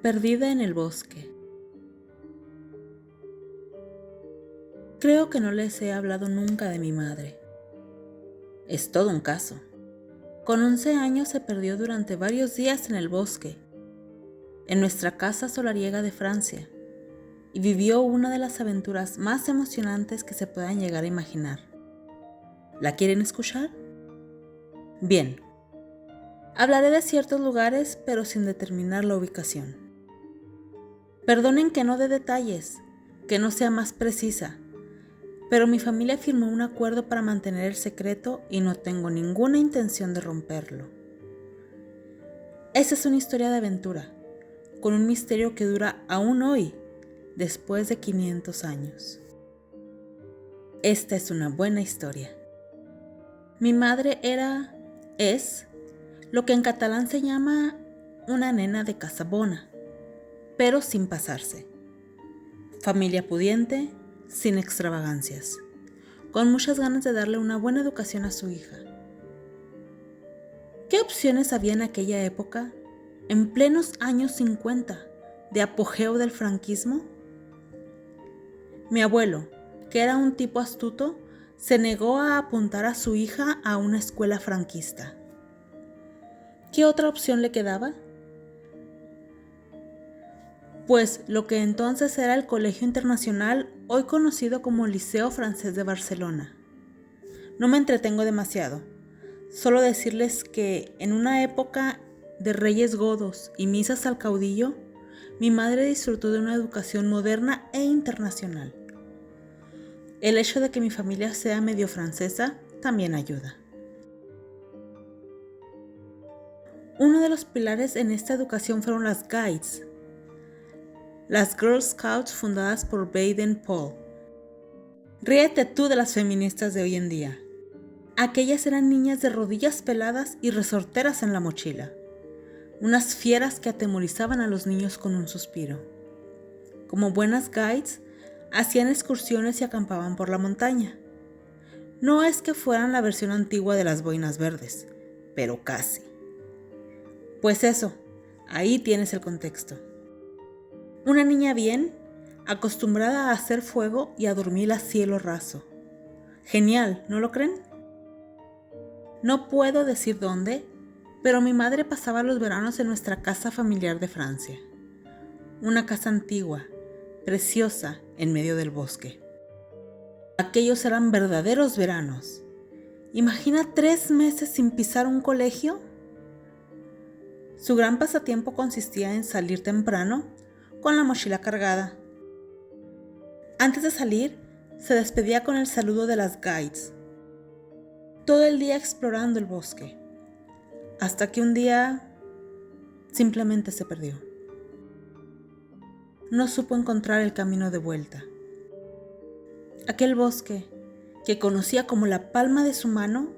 Perdida en el bosque. Creo que no les he hablado nunca de mi madre. Es todo un caso. Con 11 años se perdió durante varios días en el bosque, en nuestra casa solariega de Francia, y vivió una de las aventuras más emocionantes que se puedan llegar a imaginar. ¿La quieren escuchar? Bien. Hablaré de ciertos lugares, pero sin determinar la ubicación. Perdonen que no dé detalles, que no sea más precisa, pero mi familia firmó un acuerdo para mantener el secreto y no tengo ninguna intención de romperlo. Esa es una historia de aventura, con un misterio que dura aún hoy, después de 500 años. Esta es una buena historia. Mi madre es, lo que en catalán se llama una nena de casa bona, pero sin pasarse. Familia pudiente, sin extravagancias, con muchas ganas de darle una buena educación a su hija. ¿Qué opciones había en aquella época, en plenos años 50, de apogeo del franquismo? Mi abuelo, que era un tipo astuto, se negó a apuntar a su hija a una escuela franquista. ¿Qué otra opción le quedaba? Pues lo que entonces era el Colegio Internacional, hoy conocido como Liceo Francés de Barcelona. No me entretengo demasiado, solo decirles que en una época de reyes godos y misas al caudillo, mi madre disfrutó de una educación moderna e internacional. El hecho de que mi familia sea medio francesa también ayuda. Uno de los pilares en esta educación fueron las Guides, las Girl Scouts fundadas por Baden-Powell. Ríete tú de las feministas de hoy en día. Aquellas eran niñas de rodillas peladas y resorteras en la mochila, unas fieras que atemorizaban a los niños con un suspiro. Como buenas guides, hacían excursiones y acampaban por la montaña. No es que fueran la versión antigua de las boinas verdes, pero casi. Pues eso, ahí tienes el contexto. Una niña bien, acostumbrada a hacer fuego y a dormir a cielo raso. Genial, ¿no lo creen? No puedo decir dónde, pero mi madre pasaba los veranos en nuestra casa familiar de Francia. Una casa antigua, preciosa, en medio del bosque. Aquellos eran verdaderos veranos. ¿Imagina 3 meses sin pisar un colegio? Su gran pasatiempo consistía en salir temprano, con la mochila cargada. Antes de salir, se despedía con el saludo de las guides. Todo el día explorando el bosque, hasta que un día simplemente se perdió. No supo encontrar el camino de vuelta. Aquel bosque, que conocía como la palma de su mano,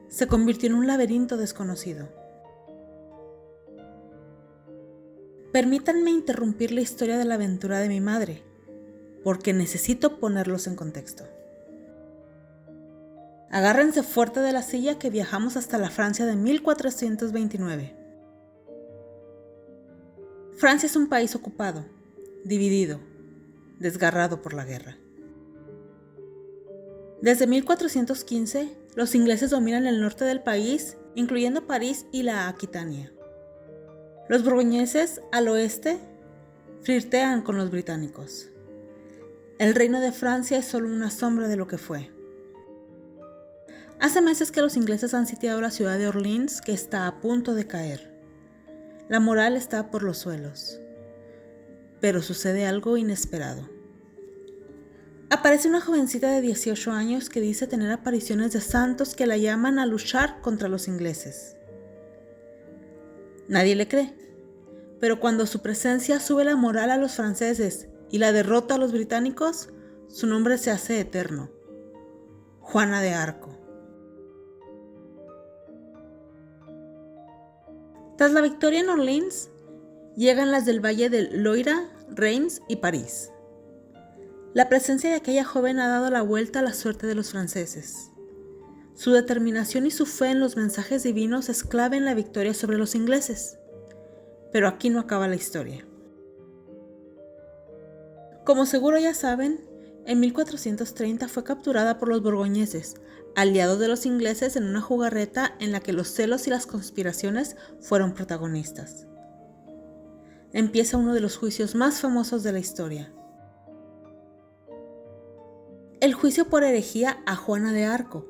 se convirtió en un laberinto desconocido. Permítanme interrumpir la historia de la aventura de mi madre, porque necesito ponerlos en contexto. Agárrense fuerte de la silla que viajamos hasta la Francia de 1429. Francia es un país ocupado, dividido, desgarrado por la guerra. Desde 1415, los ingleses dominan el norte del país, incluyendo París y la Aquitania. Los borgoñeses, al oeste, flirtean con los británicos. El reino de Francia es solo una sombra de lo que fue. Hace meses que los ingleses han sitiado la ciudad de Orleans, que está a punto de caer. La moral está por los suelos. Pero sucede algo inesperado. Aparece una jovencita de 18 años que dice tener apariciones de santos que la llaman a luchar contra los ingleses. Nadie le cree, pero cuando su presencia sube la moral a los franceses y la derrota a los británicos, su nombre se hace eterno: Juana de Arco. Tras la victoria en Orleans, llegan las del Valle del Loira, Reims y París. La presencia de aquella joven ha dado la vuelta a la suerte de los franceses. Su determinación y su fe en los mensajes divinos es clave en la victoria sobre los ingleses. Pero aquí no acaba la historia. Como seguro ya saben, en 1430 fue capturada por los borgoñeses, aliados de los ingleses en una jugarreta en la que los celos y las conspiraciones fueron protagonistas. Empieza uno de los juicios más famosos de la historia. El juicio por herejía a Juana de Arco,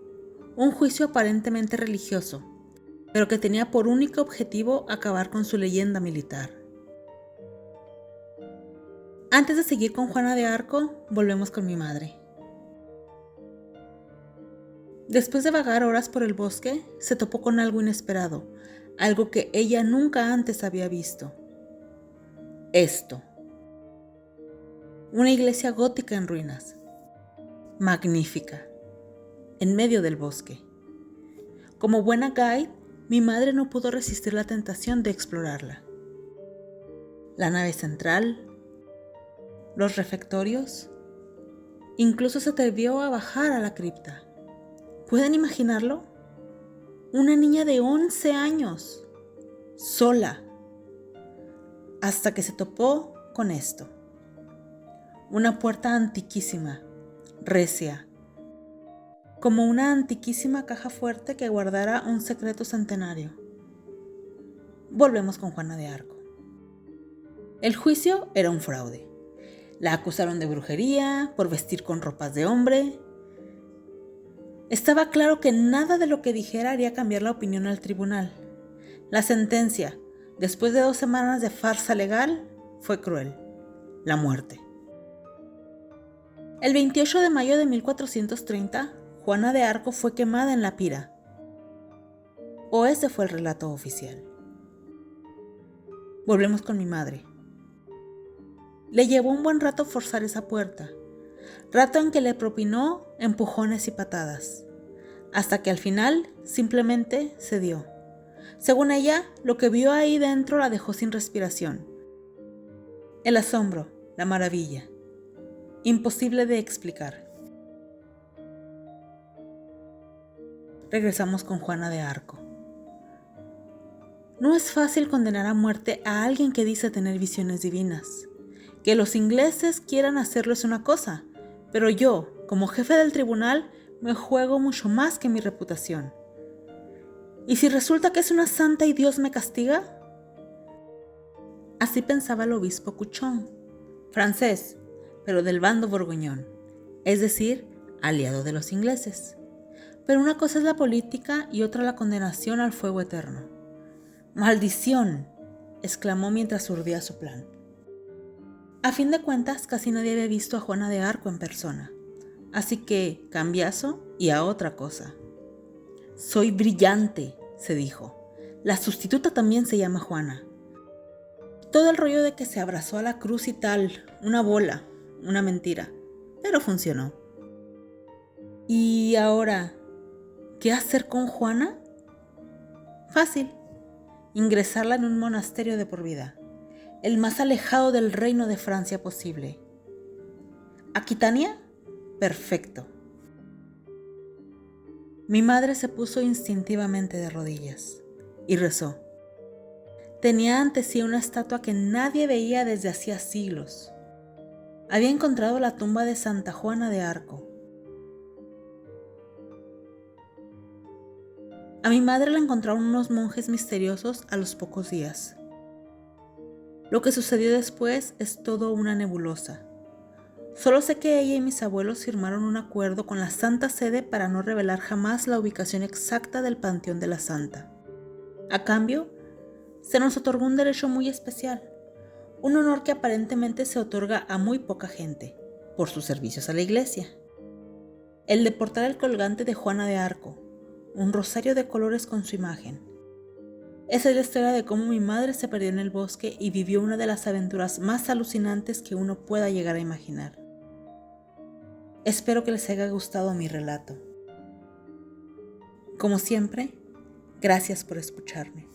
un juicio aparentemente religioso, pero que tenía por único objetivo acabar con su leyenda militar. Antes de seguir con Juana de Arco, volvemos con mi madre. Después de vagar horas por el bosque, se topó con algo inesperado, algo que ella nunca antes había visto. Esto. Una iglesia gótica en ruinas. Magnífica. En medio del bosque. Como buena guide, mi madre no pudo resistir la tentación de explorarla. La nave central, los refectorios, incluso se atrevió a bajar a la cripta. ¿Pueden imaginarlo? Una niña de 11 años, sola, hasta que se topó con esto. Una puerta antiquísima, recia, como una antiquísima caja fuerte que guardara un secreto centenario. Volvemos con Juana de Arco. El juicio era un fraude. La acusaron de brujería, por vestir con ropas de hombre. Estaba claro que nada de lo que dijera haría cambiar la opinión al tribunal. La sentencia, después de 2 semanas de farsa legal, fue cruel: la muerte. El 28 de mayo de 1430, Juana de Arco fue quemada en la pira. O ese fue el relato oficial. Volvemos con mi madre. Le llevó un buen rato forzar esa puerta, rato en que le propinó empujones y patadas, hasta que al final simplemente cedió. Según ella, lo que vio ahí dentro la dejó sin respiración. El asombro, la maravilla, imposible de explicar. Regresamos con Juana de Arco. No es fácil condenar a muerte a alguien que dice tener visiones divinas. Que los ingleses quieran hacerlo es una cosa, pero yo, como jefe del tribunal, me juego mucho más que mi reputación. ¿Y si resulta que es una santa y Dios me castiga? Así pensaba el obispo Cuchón, francés, pero del bando borgoñón, es decir, aliado de los ingleses. Pero una cosa es la política y otra la condenación al fuego eterno. ¡Maldición!, exclamó mientras urdía su plan. A fin de cuentas, casi nadie había visto a Juana de Arco en persona, así que cambiazo y a otra cosa. «Soy brillante», se dijo. «La sustituta también se llama Juana». Todo el rollo de que se abrazó a la cruz y tal, una bola, una mentira, pero funcionó. ¿Y ahora qué hacer con Juana? Fácil, ingresarla en un monasterio de por vida, el más alejado del reino de Francia posible. ¿Aquitania? Perfecto. Mi madre se puso instintivamente de rodillas y rezó. Tenía ante sí una estatua que nadie veía desde hacía siglos. Había encontrado la tumba de Santa Juana de Arco. A mi madre la encontraron unos monjes misteriosos a los pocos días. Lo que sucedió después es todo una nebulosa. Solo sé que ella y mis abuelos firmaron un acuerdo con la Santa Sede para no revelar jamás la ubicación exacta del Panteón de la Santa. A cambio, se nos otorgó un derecho muy especial, un honor que aparentemente se otorga a muy poca gente, por sus servicios a la iglesia. El de portar el colgante de Juana de Arco, un rosario de colores con su imagen. Esa es la historia de cómo mi madre se perdió en el bosque y vivió una de las aventuras más alucinantes que uno pueda llegar a imaginar. Espero que les haya gustado mi relato. Como siempre, gracias por escucharme.